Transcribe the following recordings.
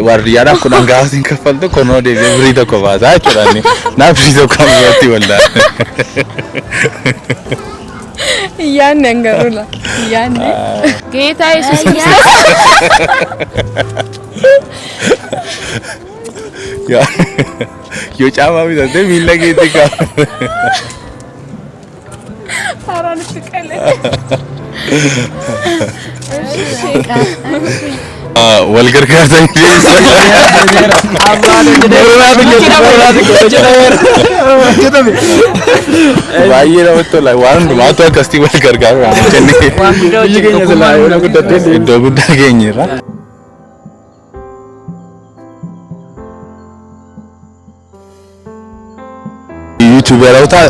Warriyaadhaaf kudhan gaafa isin kaffaltu kunoo deebi'ee birrii tokko baasaa jechuudha. Naaf birrii tokko ammaatti waldaa. Yaanne angarula. Yaanne. Geeta Yesuus Kiristoos. Yoo caamaa bitatee miila keetti qaba. Haaraan itti qalee. Wal gargaarsan baay'ee namatti tola. Waan hundumaatu akkasii wal gargaaru iddoo guddaa geenyerra. Yuutuuberoota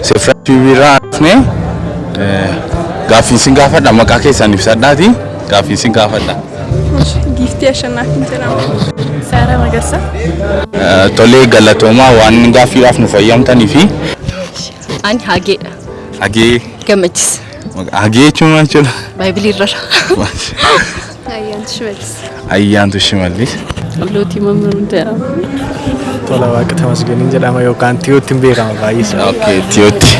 seefra tiiviirraa dhufnee gaaffii isin gaafadha. Maqaa keessan ibsadhaati. Gaaffii isin gaafadha. Giiftii Ashannaafiin jedhama. Saaraa Magarsaa. Tolee galatoomaa waan gaaffiidhaaf nu fayyamtanii fi Ani Hageedha. Hagee Gammachis. Hagee jechuun maal jechuudha? Baayibilii irra. Ayyaantu Shimallis. Ayyaantu Shimallis. Lootii Mammaruun jedhama. Tola Waaqa Tamasganii jedhama yookaan Tiyootti beekama baay'ee. Okay, Tiyootti.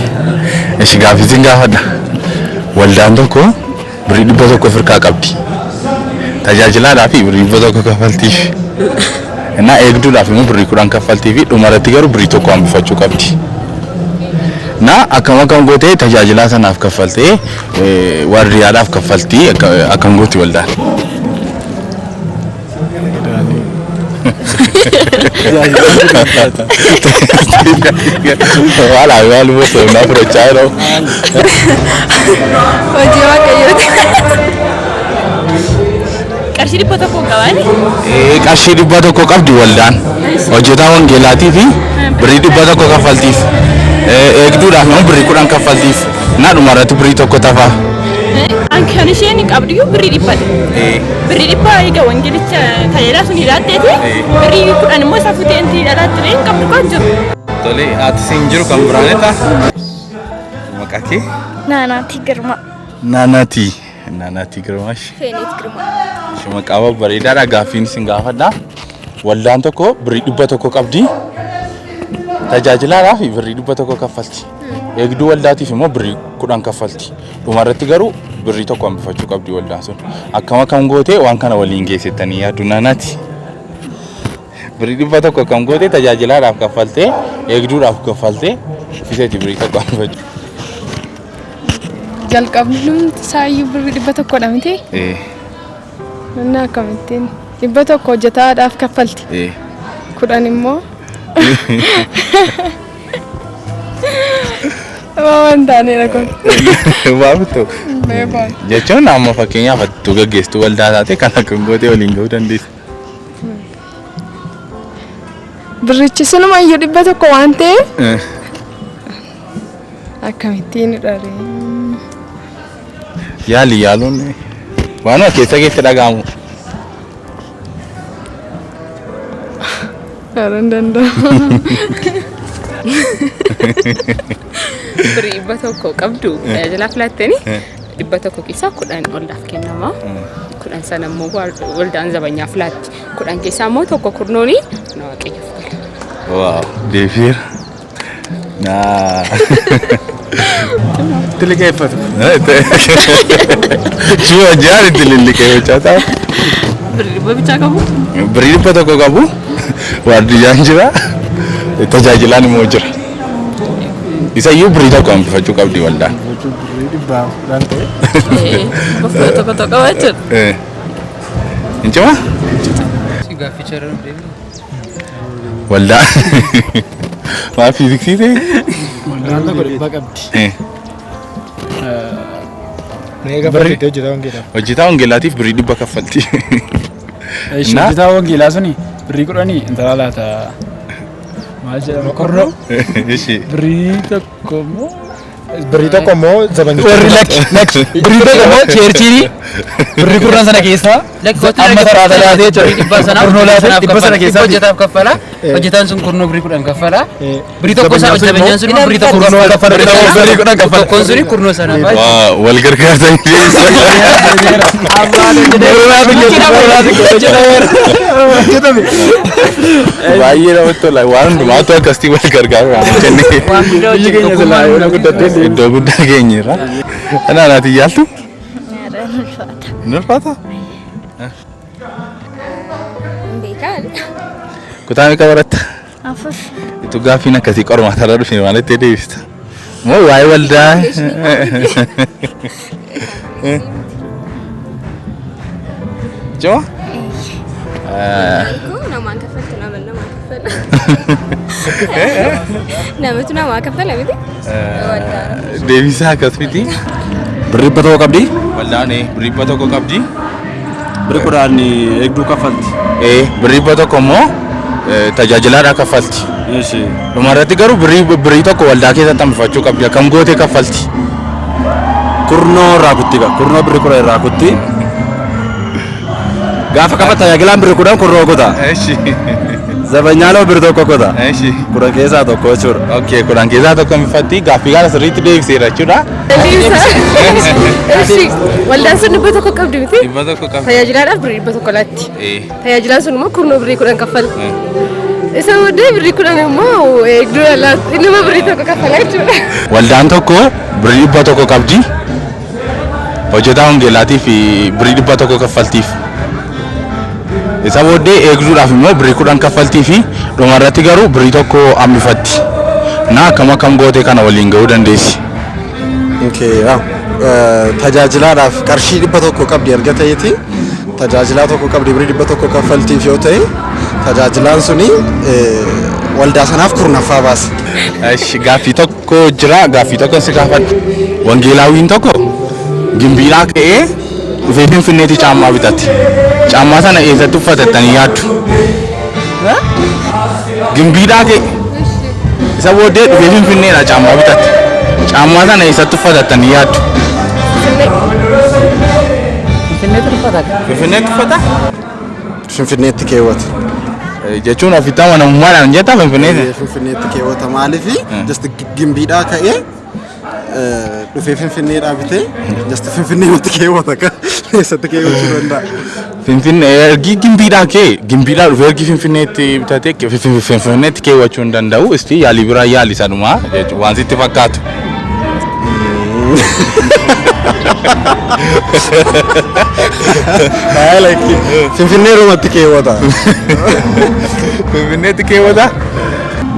Eshi gaaffii isin gaafadha. Waldaan tokko birrii 100 firkaa qabdi. Tajaajilaadhaaf birrii 100 kaffaltiif. Innaa eegduudhaaf immoo birrii 10 kaffaltiif dhumarratti garuu birrii tokko hambifachuu qabdi. Na akkam gootee tajaajilaa sanaaf kaffaltee warriyaadhaaf kaffaltii akkam gooti waldaan. Wala wala boso na furacharo. Hojii Waaqayyooti. Qarshii 100 qabani? Qarshii 100 qabdi waldaan. Hojjetaa wangeelaatii fi birrii 100 kaffaltiif. Eegduudhaaf immoo birrii 10 kaffaltiif. Na dhumarratti birrii tokko tafa. Kan isheen qabdu birrii 100. Birrii 100 egaa wangeelicha tajaajila sun hidhatteeti. Birrii 10 immoo isa futeenti hidhattee hin qabdu kan jiru. Tolee ati siin jiru kan biraaneta. Maqaa kee? Naanaati Girma. Naanaati Girmaash. Feenit Girma. Maqaa bareedaadha. Gaaffiin isin gaafadha. Waldaan tokko birrii 100 qabdi. Tajaajilaadhaaf birrii 100 kaffalti. Eegduu waldaatiif immoo birrii 10 kaffalti. Dhumarratti garuu birrii tokko hambifachuu qabdi waldaan sun. Akkam gootee waan kana waliin geessitanii yaaddu Naanaati. Birrii 100 akkam gootee tajaajilaadhaaf kaffaltee eegduudhaaf kaffaltee fiseeti birrii tokko hambifachuu. Jalqabni saayyuu birrii 100 miti. Nanna akkamittiin 100 hojjetaadhaaf kaffalti. 10 immoo waan taanedha kun. Waaftu. Jechuun amma fakkeenyaaf attuu gaggeessituu waldaa taate kan akkam gootee waliin gahuu dandeessa. Birrichi sunuma iyyuu 100 waan ta'eef akkamittiin dhare. Yaaluun waanuma keessa keetti dhaga'amu. Aran danda'a. Birrii 100 qabdu tajaajila filattanii 100 keessaa 10 waldaaf kennama. 10 sana immoo waldaan zabanyaa filatti. 10 keessaa immoo tokko kurnooni na Waaqayyoof gala. Waaw, deefiir. Naa. Tilikeeffatu. Chuma jaari tilikeeffachaa. Birrii bichaa qabu. Birrii 100 qabu. Waardiyyaan jira. Tajaajilaan immoo jira. Isa iyyuu birrii tokko hambifachuu qabdi waldaan. Birrii 100 ta'e. Tokko qabachuun. Inchuma? Si gaafficha irra deemu. Waldaan. Maa fiiziksii ta'e? Waldaan tokko 100 qabdi. Meeqa barreettee hojjetaa wangeelaa? Hojjetaa wangeelaatiif birrii 100 kaffalti. Hojjetaa wangeelaa suni birrii 10 intala laata maal jedhama korroo? Birrii tokko immoo Birrii tokko immoo zabanicha. Warri lakki birrii tokko immoo cheerchii birrii kurnan sana keessa amma taraata laatee kurnoo laatee dhibba sana keessa hojjetaaf kaffala. Hojjetaan sun kurnoo birrii 10 kaffala. Birrii tokko isaa hojjetaan sun birrii tokko kurnoo kaffala birrii 10 kaffala. tokkoon suni kurnoo sana baay'ee. wal gargaarsan baay'ee namatti tola waan hundumaatu akkasii wal gargaaru iddoo guddaa keenyarra anaanaati yaaltu nulfaata kutaa meeqa baratta Afur. itu gaaffiin akkasii qormaata irra dhufe waan itti deebista moo waa'ee waldaa Cuma? Namaan kaffaltu namaan kaffala. Namatu namaa kaffala miti. Deebisaa akkas miti. Birrii tokko qabdi. Waldaan birrii tokko qabdi. Birrii kudhan eegduu kaffalti. Birrii tokko immoo tajaajilaadhaa kaffalti. Dhumarratti garuu birrii tokko waldaa keessatti hambifachuu qabdi. Akkam gootee kaffalti? Kurnoo irraa kutti qaba. Kurnoo birrii kudha irraa kutti. Gaafa kafa tajaajilaan birrii kudhan kurnoo kuta. Zabanyaaloo birrii tokko kuta. Kudhan keessaa tokko jechuudha. Okay, kudhan keessaa tokko hambifatti. Gaaffii kana sirriitti deebiseera jechuudha. Waldaan sun dhibba tokko qabdi miti. Dhibba tokko qabdi. Tajaajilaadhaaf birrii dhibba tokko laatti. Tajaajilaan sun immoo kurnoo birrii 10 kaffala. Isa booddee birrii 10 immoo eegduu laatti. Inni immoo birrii tokko kaffala jechuudha. Waldaan tokko birrii dhibba tokko qabdi. Hojjetaa hongeelaatiif birrii dhibba tokko kaffaltiif. Isa booddee eegduudhaaf immoo birrii 10 kaffaltii fi dhumarratti garuu birrii tokko hambifatti. Na akkam gootee kana waliin ga'uu dandeessi. Okay, tajaajilaadhaaf qarshii dhibba tokko qabdi erga ta'eeti. Tajaajilaa tokko qabdi birrii dhibba tokko kaffaltiif yoo ta'e tajaajilaan suni waldaa sanaaf kurnaffaa baasa. Gaaffii tokko jira, gaaffii tokko si gaafadhu. Wangeelaawiin tokko gimbiidhaa ka'ee dhufee Finfinneetti caammaa bitatti. Caammaa sana eessatti uffatattanii yaaddu? Gimbiidhaa ka'e isa booddee dhufee Finfinneedhaa caammaa bitatti. Caammaa sana eessatti uffatattanii yaaddu? Finfinneetti uffata? Finfinneetti keewwata. Jechuun ofitti amanamummaadhaan jetta Finfinneetti? Finfinneetti keewwata maaliifi just gimbiidhaa ka'ee dhufee Finfinneedhaa bitee just Finfinneetti keewwata ka eessatti keewwachuu danda'a. Finfinnee ergi gimbiidhaa ka'e gimbiidhaa dhufee ergi Finfinneetti bitatee Finfinneetti keewwachuu hin danda'u. Isti yaalii biraa yaali sanumaa waan sitti fakkaatu. Finfinneerumatti keewwata. Finfinneetti keewwata?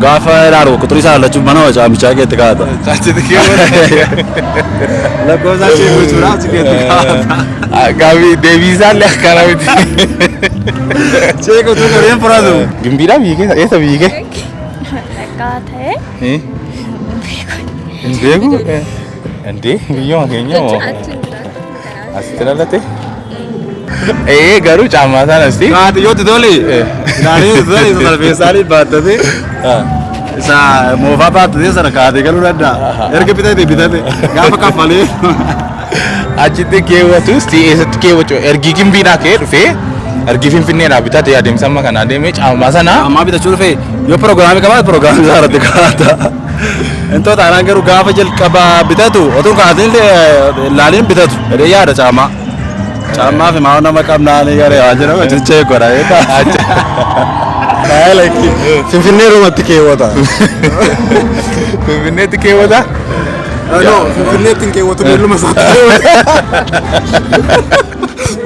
Gaafa ilaalu quxurii isaa lachuun mana caamichaa keetti kaa'ata. Caachiti keewwata? Lakkoofsa ishee gochuudhaaf si keetti kaa'ata. Gaaffii deebisaallee akkana miti. Ceekotu qoreen furatu. Gimbiidhaa biyyi keessa eessa biyyi kee? Wallaggaa ta'e. Hin beeku? Endee biyyuma keenya moo? Asitti dhalate? Garuu caammaa sana asti? Kaati yoo tole. Naanii tole isa salpheessaanii baattate. Isa moofaa baattate sana kaatee galuu danda'a. Erga bitate gaafa kaffalee. Achitti keewwatu eessatti keewwachuu ergi gimbiidhaa ka'ee dhufee ergi Finfinneedhaa bitate adeemsa amma kana adeemee caammaa sana. Caammaa bitachuu dhufee yoo pirogiraamii qabaate pirogiraamii isaa irratti kaa'ata. Intoota anaan garuu gaafa jalqaba bitatu otoo kaatee ilaaliin bitatu jedhee yaada caammaa. Caammaa fi maa'oo nama qabnaanii garee waan jedhamu jecha eegodha. Finfinneerumatti keewwata. Finfinneetti keewwata? Finfinneetti hin keewwatu miilluma isaatti keewwata.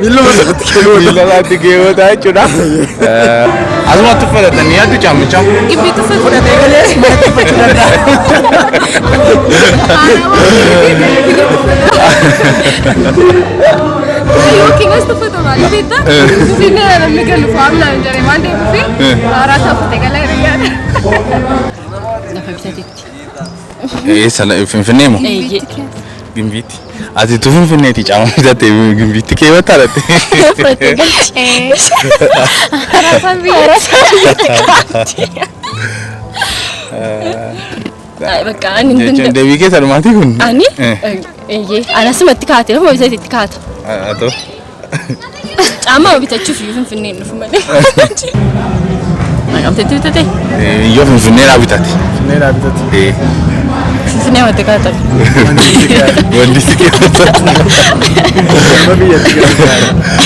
Miilluma isaatti keewwata. Miilla isaatti keewwata jechuudha. Asumatti uffatatanii yaaddu caamichaa? Gibbiitti uffatee galee asumatti uffachuu danda'a. Yookiin as tuffatu maaliif beektaa? Finfinnee namni galu faamnaan hin jirre waan ta'eef haaraa uffatee galee yaada. Lafa bitateetti. Finfinnee moo? Gimbiitti. Ati tu Finfinneetti caammaa bitattee gimbiitti keewwataa dhatte? Uffatee galchee. Haaraan biyya. Bakka ani jechuun deebii keessa dhumaati kun. Ani anas matti kaate lafa bitatti kaata. Atoo. Caama bitachuuf yoo Finfinnee nuuf malee. Naqamteetti bitate? Yoo Finfinnee dhaa bitate. Finfinnee matti kaata. Wanti si keessa.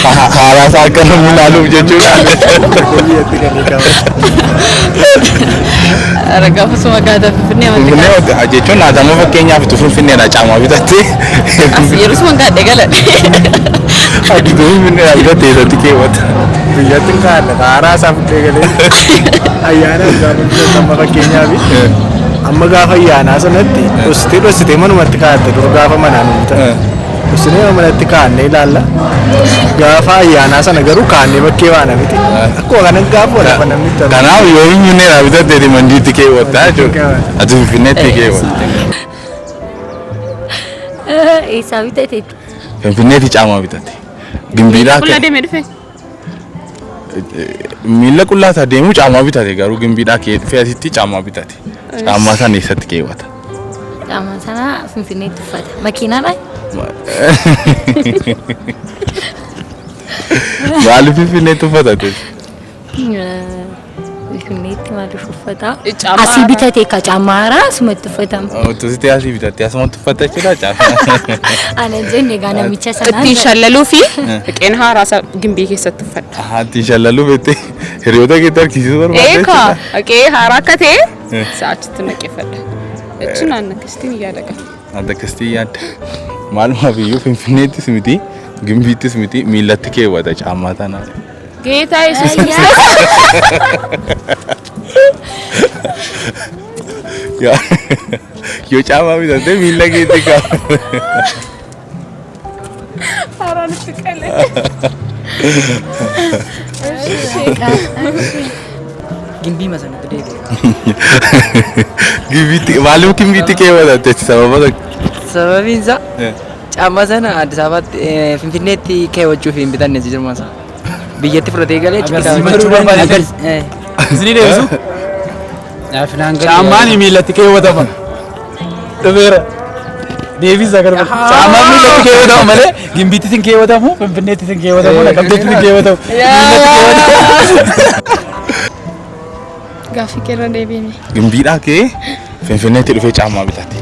Haaraa isaa akka namni ilaaluuf jechuudha. Argaa suma kaata Finfinnee matti kaata. Finfinnee jechuun naatama fakkeenyaaf tu Finfinneedha caamaa bitattee. Yeroo suma gaadhe galadhe. Ati tu Finfinneedha bitattee irratti keewwata. Biyyatti kaadha haaraa isaa fuudhee galee ayyaana gaafa fakkeenyaaf amma gaafa ayyaanaa sanatti dhostee manumatti kaa'atte dur gaafa manaan uummata dhostee manatti kaa'annee ilaalla gaafa ayyaanaa sana garuu kaa'annee bakkee waana miti akkuma kanan gaafa walafa namni ta'u. Kanaaf yoo Finfinneedha bitattee mandiitti keewwatta jechuudha. Ati Finfinneetti keewwatta. Eessaa bitate? Finfinneetti caamaa bitatte. Gimbiidhaa Qullaa deemee dhufe. miila qullaasaa deemu caamaa bitate garuu gimbiidhaa dhufee asitti caamaa bitate. Caamaa sana eessatti keewwata? Caamaa sana Finfinneetti uffata. Makiinaadhaan? Maaliif Finfinneetti uffata? Finfinneetti maaliif uffata? Asii bitate ka caamaa haaraa asumatti uffatamu. Tusitti asii bitatte asumatti uffata jechuudha caamaa. Ana jenne egaa namicha sanaa. Ittiin shallaluu fi qeen haaraa gimbii keessatti uffadha. Ittiin shallaluu beektee hiriyoota keetti harkisiisuu barbaadde? Eekaa qee haaraa akka ta'e sa'achitti naqeeffadha. Jechuun aan akkasitiin yaada qaba. Adda akkasitiin yaadda. Maalumaaf iyyuu Finfinneettis miti gimbiittis miti miilatti keewwata caamaa tanaa. Geetaa Yesuus yoo caamaa bitattee miila keetti kaa'u. haaraan itti qalee. Gimbii masana deebi. Gimbiitti maaliif gimbiitti keewwatatte sababa Sababiin isaa caammaa sana Addis Ababaatti Finfinneetti keewwachuuf hin bitanne jirma isaa. Biyyatti fudhatee galee Isinii deebisu? Caamaan miilatti keewwatama. Dhufeera. Deebisa garba. Caamaan miilatti keewwatama malee gimbiitti hin keewwatamu, Finfinneetti hin keewwatamu, Naqamteetti hin keewwatamu. Gaaffii keerra deebiin. Gimbiidhaa kee Finfinneetti dhufee caamaa bitate.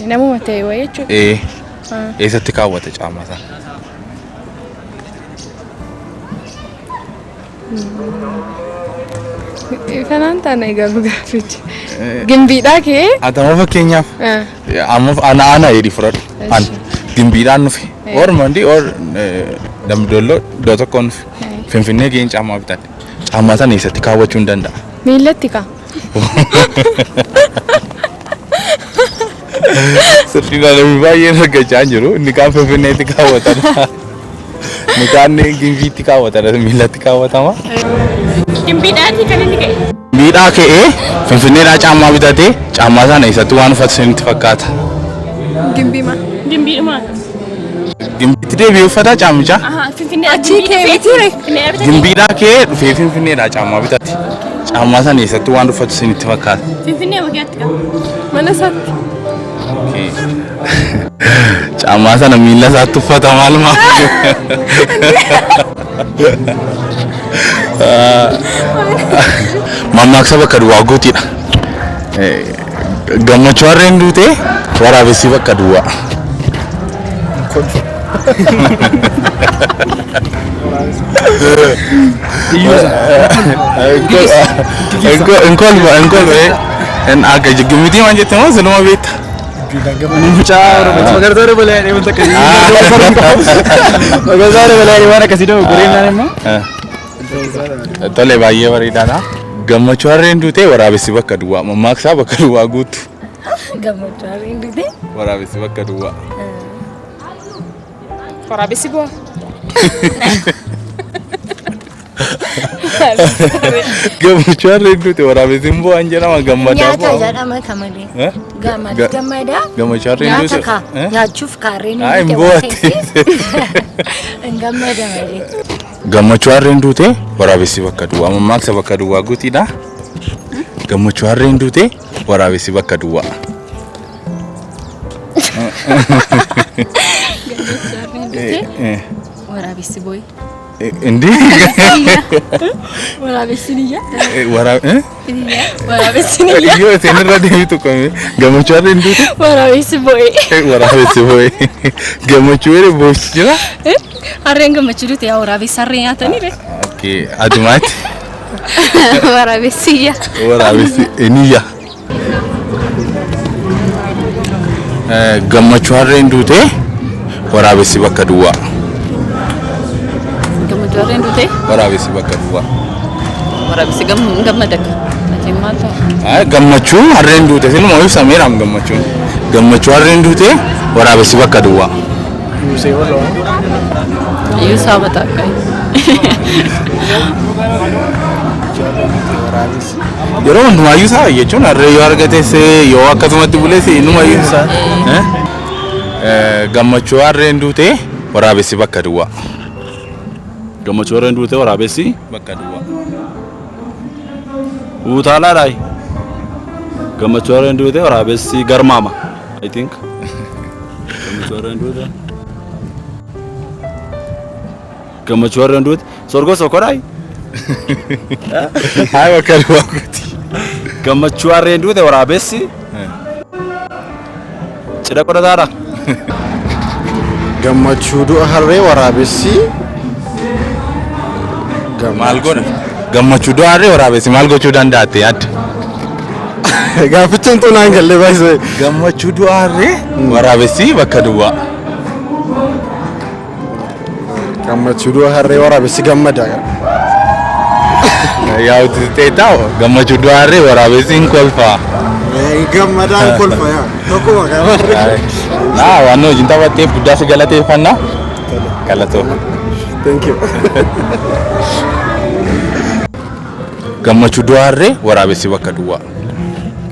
Namuma ta'e wayii jechuudha. Eessatti kaawwata caamaa sana? Kanaan taana egaa gaafichi. Gimbiidhaa kee. Atama fakkeenyaaf amma ana jedhi fudhadhu. An gimbiidhaan dhufe. Ormandi or Dambidolloo iddoo tokkoon dhufe. Finfinnee ga'een caamaa bitate. Caamaa sana eessatti kaawwachuu hin danda'a? Miillatti kaa. Sirriidha namni baay'een argachaa jiru. Inni kaan Finfinneetti kaawwatama. Inni kaan gimbiitti kaawwatama. Miillatti kaawwatama. Gimbiidhaati kan inni ka'e. Gimbiidhaa ka'ee Finfinneedhaa caamaa bitatee caamaa sana eessatti waan uffatu isinitti fakkaata? Gimbiidhuma. Gimbiitti deebi'ee uffata caamicha? Achii kee mitiire. Gimbiidhaa ka'ee dhufee Finfinneedhaa caamaa bitate. Caamaa sana eessatti waan uffatu isinitti fakkaata? Finfinnee waggaatti qaba. Mana isaatti. Caamaa sana miila isaatti uffata maalumaa? Mammaaksa bakka duwwaa guutiidha. Gammachuu harreen duutee waraabessi bakka duwwaa. Gimbiitii waan jette moo sinuma beekta? Magartoore balaa deemuun takka magartoore balaa waan akkasii ta'u gureenaan immoo. Tole baay'ee bareedaadha. Gammachuu harreen duutee waraabessi bakka duwwaa. Mammaaksaa bakka duwwaa guutu. Gammachuu harreen duutee. Waraabessi bakka duwwaa. Waraabessi bu'aa. Gammachuu harreen duutee waraabessi bu'aan jedhama gammadaa bu'aa. Nyaata jedhama kamalee. Gammadaa. Gammachuu harreen duutee. Nyaata nyaachuuf kaarreen hin bu'aatti. Gammada malee. Gammachuu harreen duutee waraabessi bakka duwwaa. Mammaaksa bakka duwwaa guutiidha. Gammachuu harreen duutee waraabessi bakka duwwaa. Waraabessi booyi. Indi Waraabessi niyya. Waraabessi niyya. Yoo seenirra deebitu kome gammachuu harreen duute. Waraabessi booyi. Waraabessi booyi. Gammachuu yeroo boo'ichi jira. Harreen gammachuu duute yaa waraabessi harreen nyaatanii be. Okay, adumaatti. Waraabessi iyya. Waraabessi niyya. Gammachuu harreen duute waraabessi bakka duwwaa. Gammachuu harreen duute. Waraabessi bakka duwwaa. Waraabessi gammadaka. Ati maal ta'u? Gammachuu harreen duute sinuma ibsameera gammachuun. Gammachuu harreen duute waraabessi bakka duwwaa. Yuusaa Bataakkaay. Yeroo hundumaayyuu isaa jechuun harree yoo argates yoo akkasumatti bules innumayyuu isaa. Gammachuu harreen duute waraabessi bakka duwwaa. Gammachuu harreen duute waraabessi bakka duwwaa. Utaalaadhaay. Gammachuu harreen duute waraabessi garmaama. I think. Gammachuu harreen duute. Gammachuu harreen duute sorgo sokoraay. Haa bakka duwwaa kuti. Gammachuu harreen duute waraabessi. Cidha godhataadha. Gammachuu du'a harree waraabessi. Maal godha? Gammachuu du'a harree waraabessi maal gochuu danda'atte yaadda? Gaaficha tun aan galle baay'ee. Gammachuu du'a harree waraabessi bakka duwwaa. Gammachuu du'a harree waraabessi gammada. Yaa uti taa'u gammachuu du'a harree waraabessi hin kolfaa. Gammadaan kolfa yaa. Tokkuma gamarree. Waan hojiin taphatteef guddaa si galateeffannaa. Galatooma. Thank you. Gammachuu du'a harree waraabessi bakka duwwaa.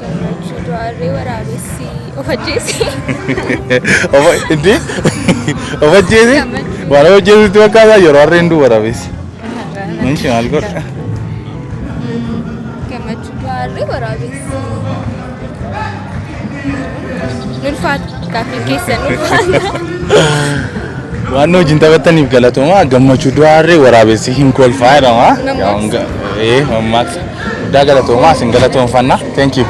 Gammachuu du'a harree waraabessi of ajjeesi. Indi of ajjeesi? Waan of ajjeesitti fakkaataa yeroo harreen du'a waraabessi. Manshi maal godha? Gammachuu du'a harree waraabessi. Nulfaadha. Gaafiin keessan nulfaadha. Waan hojiin taphattaniif galatooma. Gammachuu du'a harree waraabessi hin kolfaa jedhama. Mammaaksa guddaa galatooma. Isin galatoomfanna. Thank you.